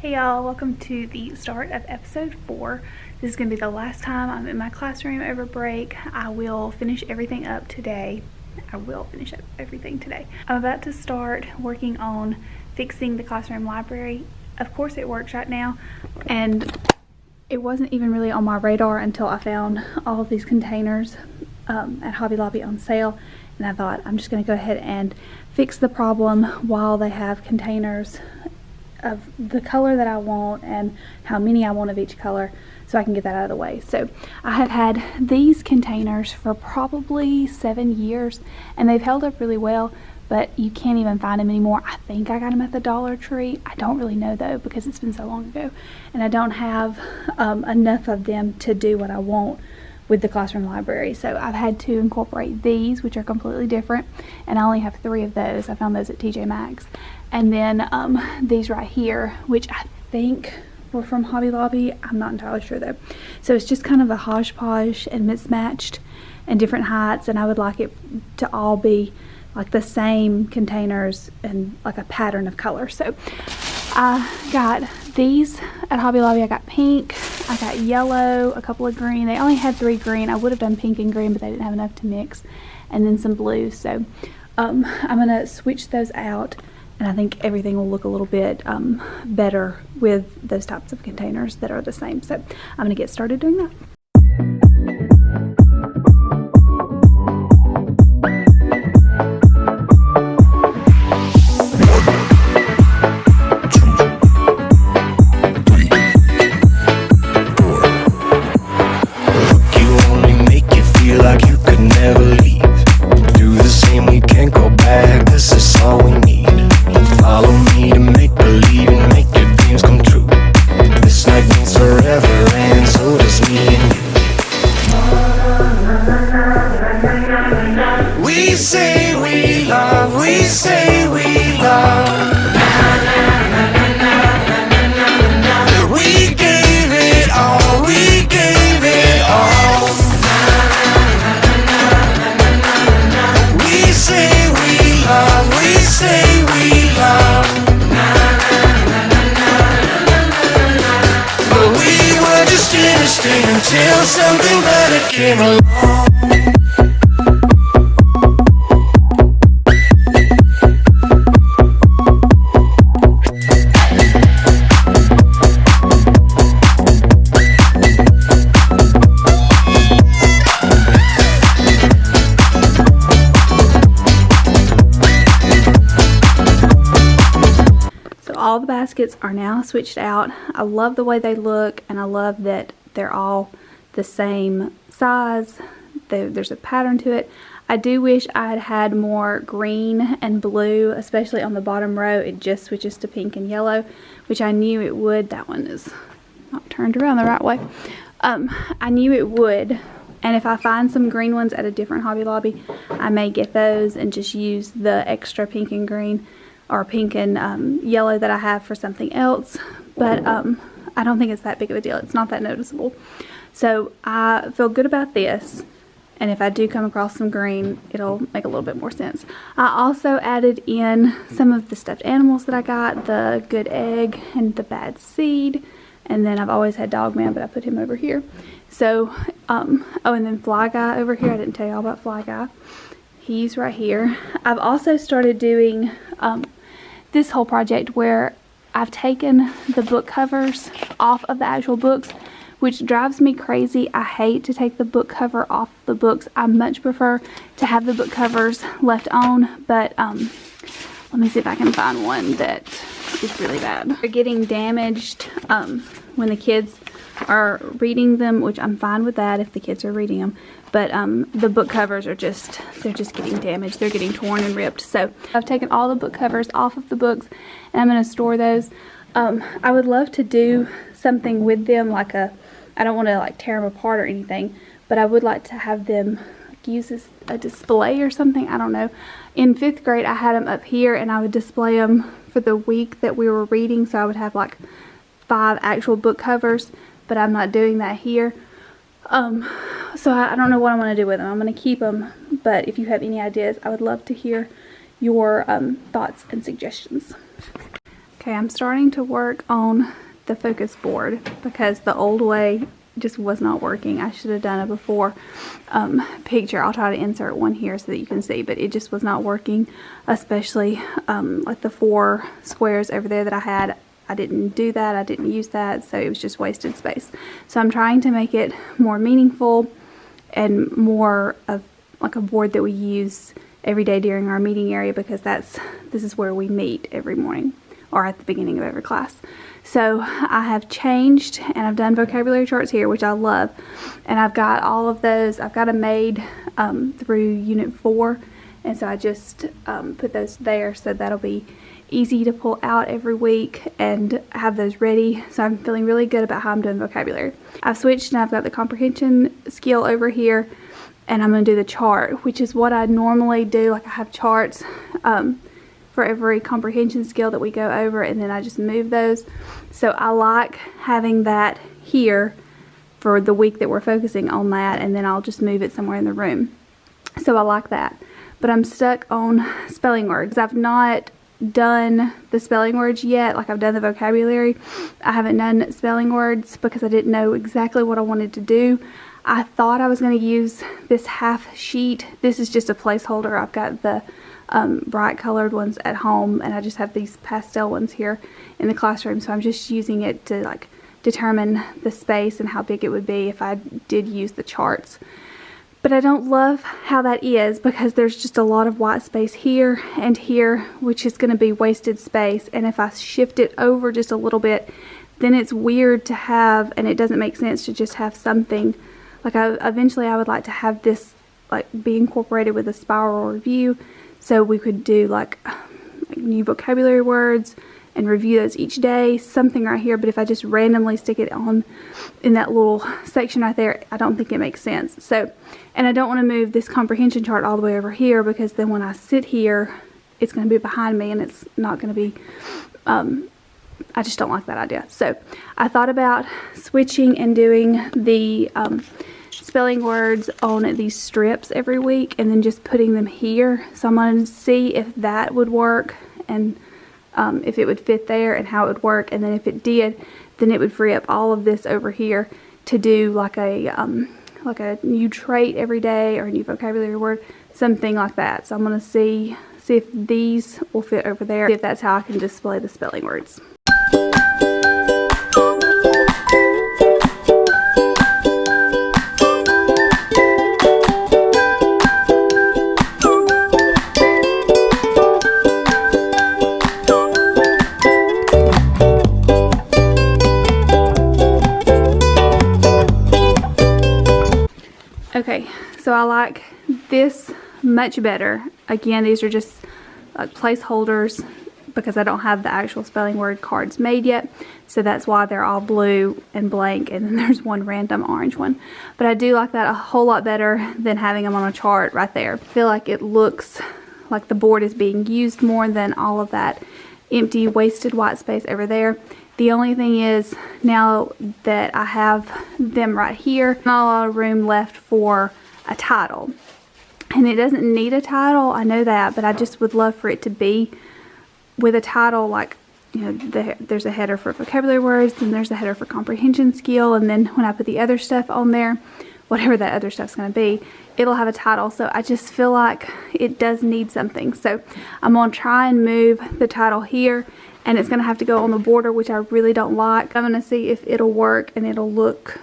Hey y'all, welcome to the start of episode 4. This is going to be the last time I'm in my classroom over break. I will finish everything up today. I'm about to start working on fixing the classroom library. Of course it works right now, and it wasn't even really on my radar until I found all of these containers at Hobby Lobby on sale, and I thought I'm just going to go ahead and fix the problem while they have containers of the color that I want and how many I want of each color, so I can get that out of the way. So I have had these containers for probably 7 years, and they've held up really well, but you can't even find them anymore. I think I got them at the Dollar Tree. I don't really know though, because it's been so long ago, and I don't have enough of them to do what I want with the classroom library. So I've had to incorporate these, which are completely different, and I only have 3 of those. I found those at TJ Maxx. And then these right here, which I think were from Hobby Lobby. I'm not entirely sure though. So it's just kind of a hodgepodge and mismatched and different heights, and I would like it to all be like the same containers and like a pattern of color. So I got these at Hobby Lobby. I got pink, I got yellow, a couple of green. They only had 3 green. I would have done pink and green, but they didn't have enough to mix. And then some blue. So I'm gonna switch those out, and I think everything will look a little bit better with those types of containers that are the same. So I'm gonna get started doing that. Until something better came along. So all the baskets are now switched out. I love the way they look, and I love that they're all the same size. There's a pattern to it. I do wish I had had more green and blue, especially on the bottom row. It just switches to pink and yellow, which I knew it would. That one is not turned around the right way. I knew it would, and if I find some green ones at a different Hobby Lobby, I may get those and just use the extra pink and green or pink and yellow that I have for something else. But I don't think it's that big of a deal. It's not that noticeable. So I feel good about this, and if I do come across some green, it'll make a little bit more sense. I also added in some of the stuffed animals that I got, the good egg and the bad seed, and then I've always had Dog Man, but I put him over here. So oh, and then Fly Guy over here. I didn't tell you all about Fly Guy. He's right here. I've also started doing this whole project where I've taken the book covers off of the actual books, which drives me crazy. I hate to take the book cover off the books. I much prefer to have the book covers left on, but let me see if I can find one that is really bad. They're getting damaged when the kids are reading them, which I'm fine with that if the kids are reading them. But the book covers are just getting damaged. They're getting torn and ripped. So I've taken all the book covers off of the books, and I'm going to store those. I would love to do something with them, like I don't want to like tear them apart or anything, but I would like to have them use as a display or something. I don't know. In 5th grade, I had them up here, and I would display them for the week that we were reading. So I would have like 5 actual book covers, but I'm not doing that here. So I don't know what I'm going to do with them. I'm going to keep them, but if you have any ideas, I would love to hear your thoughts and suggestions. Okay, I'm starting to work on the focus board because the old way just was not working. I should have done a before picture. I'll try to insert one here so that you can see, but it just was not working, especially like the 4 squares over there that I had. I didn't do that. I didn't use that, so it was just wasted space. So I'm trying to make it more meaningful and more of like a board that we use every day during our meeting area, because this is where we meet every morning or at the beginning of every class. So I have changed and I've done vocabulary charts here, which I love, and I've got all of those. I've got them made through Unit 4, and so I just put those there, so that'll be easy to pull out every week and have those ready. So I'm feeling really good about how I'm doing vocabulary. I've switched and I've got the comprehension skill over here, and I'm going to do the chart, which is what I normally do. Like I have charts for every comprehension skill that we go over, and then I just move those. So I like having that here for the week that we're focusing on that, and then I'll just move it somewhere in the room. So I like that. But I'm stuck on spelling words. I've not done the spelling words yet. Like I've done the vocabulary, I haven't done spelling words because I didn't know exactly what I wanted to do. I thought I was going to use this half sheet. This is just a placeholder. I've got the bright colored ones at home, and I just have these pastel ones here in the classroom, so I'm just using it to like determine the space and how big it would be if I did use the charts. But I don't love how that is, because there's just a lot of white space here and here, which is going to be wasted space. And if I shift it over just a little bit, then it's weird to have, and it doesn't make sense to just have something like eventually I would like to have this like be incorporated with a spiral review, so we could do like new vocabulary words and review those each day, something right here. But if I just randomly stick it on in that little section right there, I don't think it makes sense. So, and I don't want to move this comprehension chart all the way over here, because then when I sit here, it's going to be behind me and it's not going to be, I just don't like that idea. So I thought about switching and doing the spelling words on these strips every week, and then just putting them here. So I'm going to see if that would work, and if it would fit there and how it would work. And then if it did, then it would free up all of this over here to do like a new trait every day or a new vocabulary word, something like that. So I'm going to see if these will fit over there, see if that's how I can display the spelling words. Okay, so I like this much better. Again, these are just like placeholders because I don't have the actual spelling word cards made yet. So that's why they're all blue and blank, and then there's one random orange one. But I do like that a whole lot better than having them on a chart right there. I feel like it looks like the board is being used more than all of that empty, wasted white space over there. The only thing is, now that I have them right here, not a lot of room left for a title. And it doesn't need a title, I know that, but I just would love for it to be with a title, like, you know, there's a header for vocabulary words, and there's a header for comprehension skill, and then when I put the other stuff on there, whatever that other stuff's going to be, it'll have a title. So I just feel like it does need something. So I'm going to try and move the title here, and it's going to have to go on the border, which I really don't like. I'm going to see if it'll work and it'll look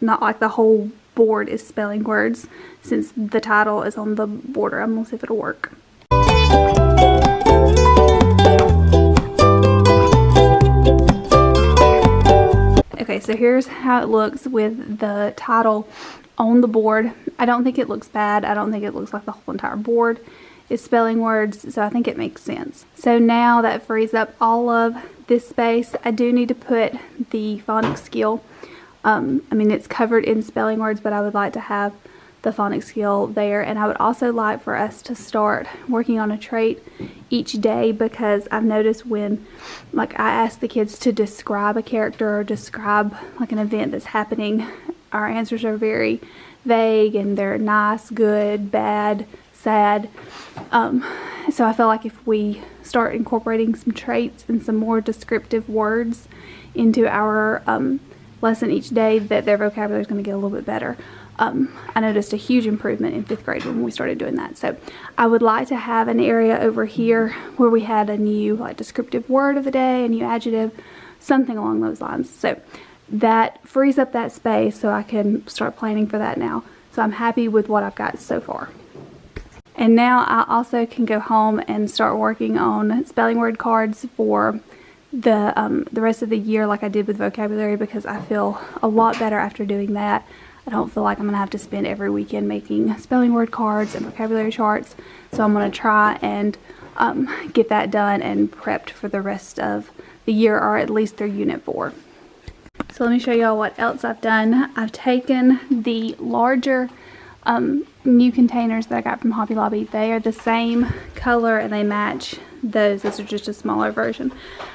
not like the whole board is spelling words, since the title is on the border. I'm going to see if it'll work. Okay, so here's how it looks with the title on the board. I don't think it looks bad. I don't think it looks like the whole entire board is spelling words, so I think it makes sense. So now that frees up all of this space. I do need to put the phonics skill. I mean, it's covered in spelling words, but I would like to have the phonics skill there. And I would also like for us to start working on a trait each day, because I've noticed when, like, I ask the kids to describe a character or describe like an event that's happening, our answers are very vague and they're nice, good, bad, sad. So I feel like if we start incorporating some traits and some more descriptive words into our lesson each day, that their vocabulary is going to get a little bit better. I noticed a huge improvement in 5th grade when we started doing that. So I would like to have an area over here where we had a new like descriptive word of the day, a new adjective, something along those lines. So that frees up that space so I can start planning for that now. So I'm happy with what I've got so far. And now I also can go home and start working on spelling word cards for the rest of the year, like I did with vocabulary, because I feel a lot better after doing that. I don't feel like I'm going to have to spend every weekend making spelling word cards and vocabulary charts. So I'm going to try and get that done and prepped for the rest of the year, or at least through Unit 4. So let me show y'all what else I've done. I've taken the larger new containers that I got from Hobby Lobby. They are the same color and they match those. Those are just a smaller version.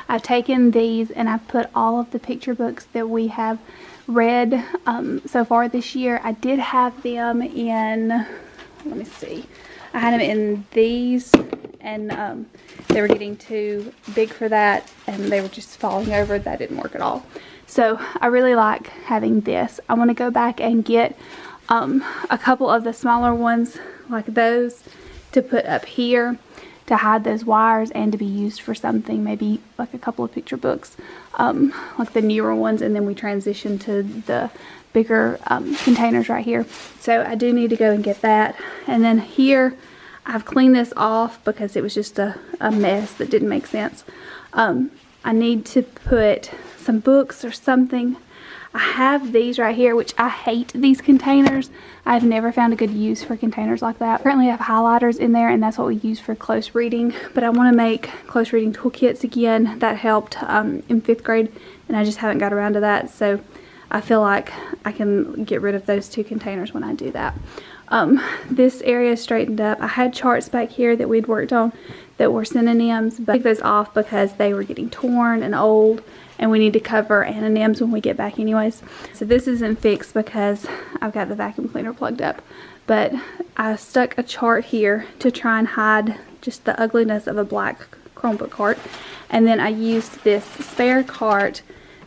I've taken these and I've put all of the picture books that we have read so far this year. I did have them in, let me see, I had them in these, and they were getting too big for that and they were just falling over. That didn't work at all. So I really like having this. I want to go back and get a couple of the smaller ones like those to put up here to hide those wires and to be used for something, maybe like a couple of picture books, like the newer ones, and then we transition to the bigger containers right here. So I do need to go and get that. And then here I've cleaned this off because it was just a mess that didn't make sense. I need to put some books or something. I have these right here, which I hate these containers. I've never found a good use for containers like that. Currently I have highlighters in there, and that's what we use for close reading, but I want to make close reading toolkits again. That helped in 5th grade, and I just haven't got around to that, so I feel like I can get rid of those 2 containers when I do that. This area is straightened up. I had charts back here that we'd worked on that were synonyms, but I took those off because they were getting torn and old, and we need to cover antonyms when we get back anyways. So this isn't fixed because I've got the vacuum cleaner plugged up, but I stuck a chart here to try and hide just the ugliness of a black Chromebook cart, and then I used this spare cart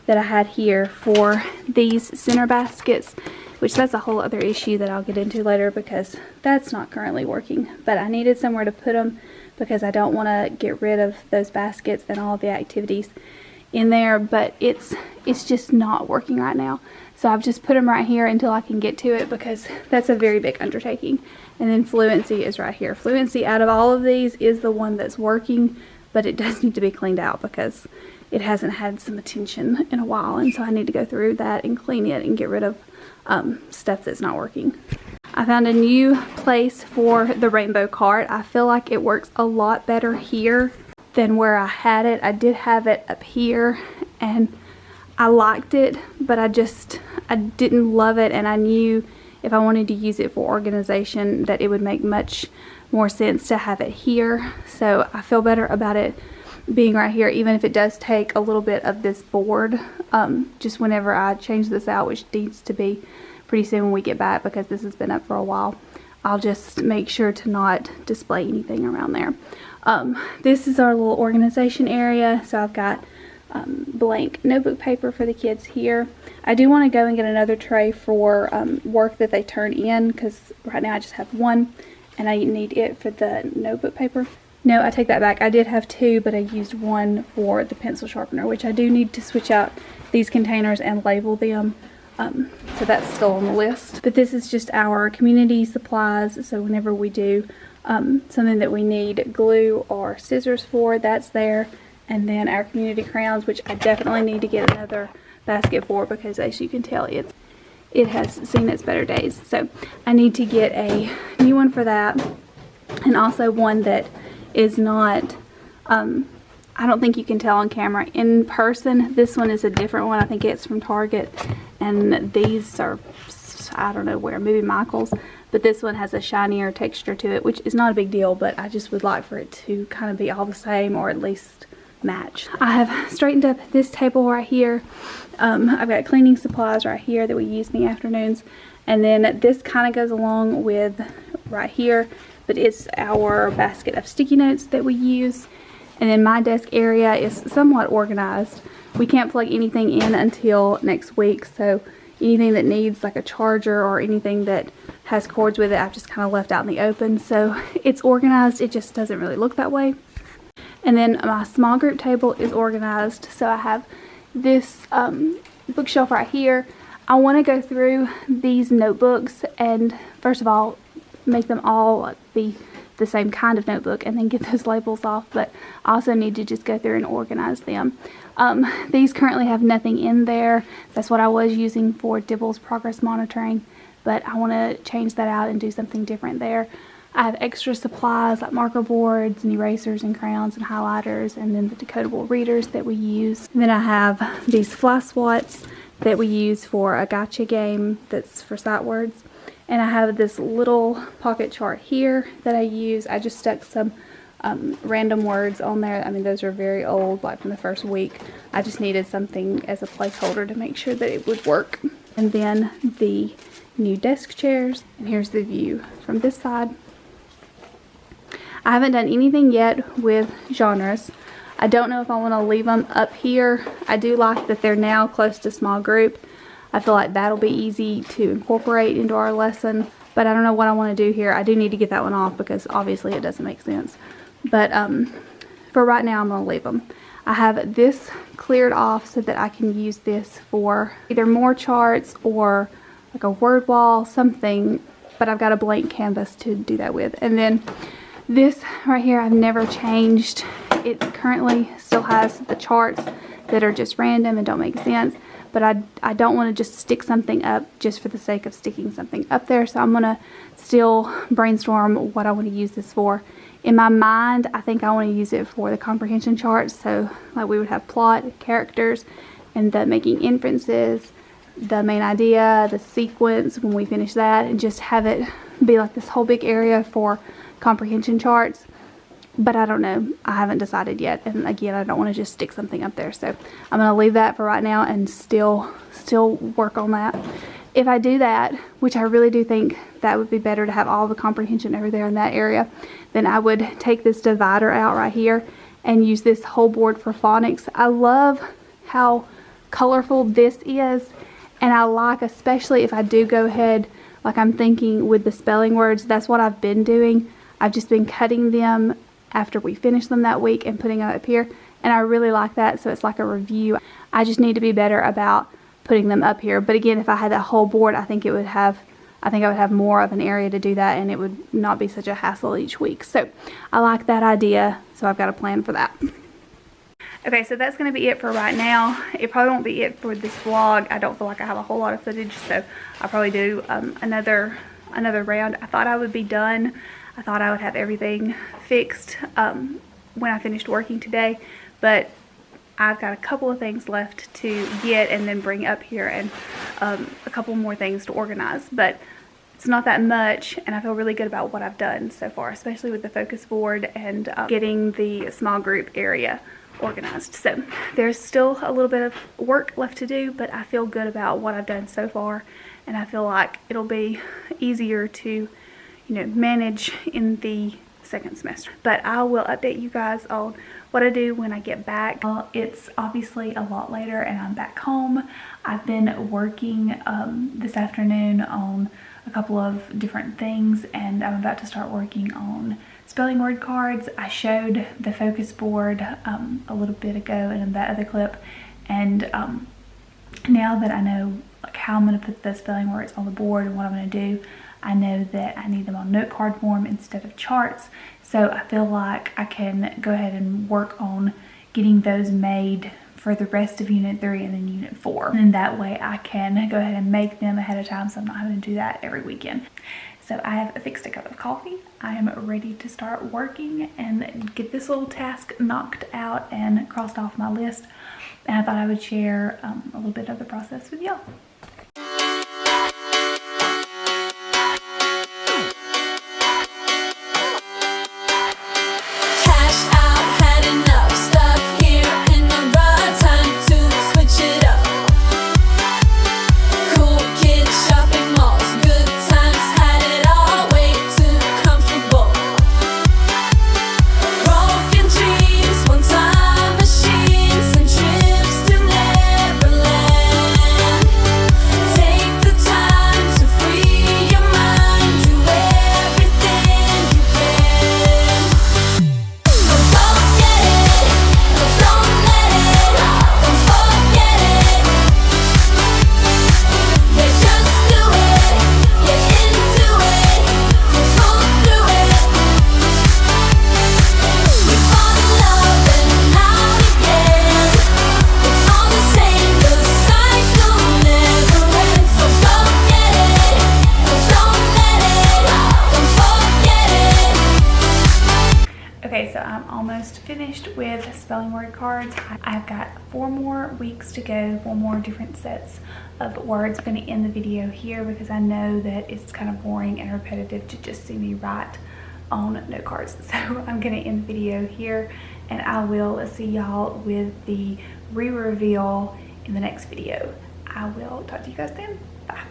that I had here for these center baskets, which that's a whole other issue that I'll get into later because that's not currently working. But I needed somewhere to put them because I don't want to get rid of those baskets and all the activities in there, but it's just not working right now. So I've just put them right here until I can get to it, because that's a very big undertaking. And then Fluency is right here. Fluency, out of all of these, is the one that's working, but it does need to be cleaned out because it hasn't had some attention in a while, and so I need to go through that and clean it and get rid of stuff that's not working. I found a new place for the rainbow cart. I feel like it works a lot better here than where I had it. I did have it up here and I liked it, but I didn't love it, and I knew if I wanted to use it for organization that it would make much more sense to have it here. So I feel better about it being right here, even if it does take a little bit of this board, just whenever I change this out, which needs to be pretty soon when we get back because this has been up for a while. I'll just make sure to not display anything around there. This is our little organization area. So I've got blank notebook paper for the kids here. I do want to go and get another tray for work that they turn in, because right now I just have one and I need it for the notebook paper. No, I take that back. I did have 2, but I used 1 for the pencil sharpener, which I do need to switch out these containers and label them. So that's still on the list. But this is just our community supplies. So whenever we do something that we need glue or scissors for, that's there. And then our community crayons, which I definitely need to get another basket for, because as you can tell, it has seen its better days. So I need to get a new one for that, and also one that is not, I don't think you can tell on camera. In person, this one is a different one. I think it's from Target, and these are, I don't know where, maybe Michael's, but this one has a shinier texture to it, which is not a big deal, but I just would like for it to kind of be all the same, or at least match. I have straightened up this table right here. I've got cleaning supplies right here that we use in the afternoons, and then this kind of goes along with right here, but it's our basket of sticky notes that we use. And then my desk area is somewhat organized. We can't plug anything in until next week, so anything that needs like a charger or anything that has cords with it, I've just kind of left out in the open. So it's organized, it just doesn't really look that way. And then my small group table is organized. So I have this bookshelf right here. I want to go through these notebooks and first of all make them all be the same kind of notebook and then get those labels off, but I also need to just go through and organize them. These currently have nothing in there. That's what I was using for Dibble's progress monitoring, but I want to change that out and do something different there. I have extra supplies like marker boards and erasers and crayons and highlighters, and then the decodable readers that we use. And then I have these fly swats that we use for a gotcha game that's for sight words. And I have this little pocket chart here that I use. I just stuck some random words on there. I mean, those are very old, like from the first week. I just needed something as a placeholder to make sure that it would work. And then the new desk chairs. And here's the view from this side. I haven't done anything yet with genres. I don't know if I want to leave them up here. I do like that they're now close to small group. I feel like that'll be easy to incorporate into our lesson, but I don't know what I want to do here. I do need to get that one off because obviously it doesn't make sense. But for right now, I'm going to leave them. I have this cleared off so that I can use this for either more charts or like a word wall, something, but I've got a blank canvas to do that with. And then this right here, I've never changed. It currently still has the charts that are just random and don't make sense, but I don't want to just stick something up just for the sake of sticking something up there. So I'm going to still brainstorm what I want to use this for. In my mind, I think I want to use it for the comprehension charts. So like we would have plot, characters, and the making inferences, the main idea, the sequence when we finish that, and just have it be like this whole big area for comprehension charts. But I don't know. I haven't decided yet. And again, I don't want to just stick something up there. So I'm going to leave that for right now and still work on that. If I do that, which I really do think that would be better to have all the comprehension over there in that area, then I would take this divider out right here and use this whole board for phonics. I love how colorful this is, and I like, especially if I do go ahead, like I'm thinking with the spelling words, that's what I've been doing. I've just been cutting them after we finish them that week and putting them up here, and I really like that. So it's like a review. I just need to be better about putting them up here. But again, if I had that whole board, I think I would have more of an area to do that, and it would not be such a hassle each week. So I like that idea, so I've got a plan for that. Okay, so that's going to be it for right now. It probably won't be it for this vlog. I don't feel like I have a whole lot of footage, so I'll probably do another round. I thought I would be done. I thought I would have everything fixed when I finished working today, but I've got a couple of things left to get and then bring up here, and a couple more things to organize, but it's not that much, and I feel really good about what I've done so far, especially with the focus board and getting the small group area organized. So there's still a little bit of work left to do, but I feel good about what I've done so far, and I feel like it'll be easier to manage in the second semester. But I will update you guys on what I do when I get back. Well, it's obviously a lot later and I'm back home. I've been working this afternoon on a couple of different things, and I'm about to start working on spelling word cards. I showed the focus board a little bit ago in that other clip, and now that I know like how I'm going to put the spelling words on the board and what I'm going to do, I know that I need them on note card form instead of charts. So I feel like I can go ahead and work on getting those made for the rest of Unit 3 and then Unit 4. And that way I can go ahead and make them ahead of time so I'm not having to do that every weekend. So I have fixed a cup of coffee. I am ready to start working and get this little task knocked out and crossed off my list. And I thought I would share a little bit of the process with y'all. Broken dreams. almost finished with spelling word cards. I've got 4 more weeks to go, 4 more different sets of words. I'm going to end the video here because I know that it's kind of boring and repetitive to just see me write on note cards. So I'm going to end the video here, and I will see y'all with the re-reveal in the next video. I will talk to you guys then. Bye.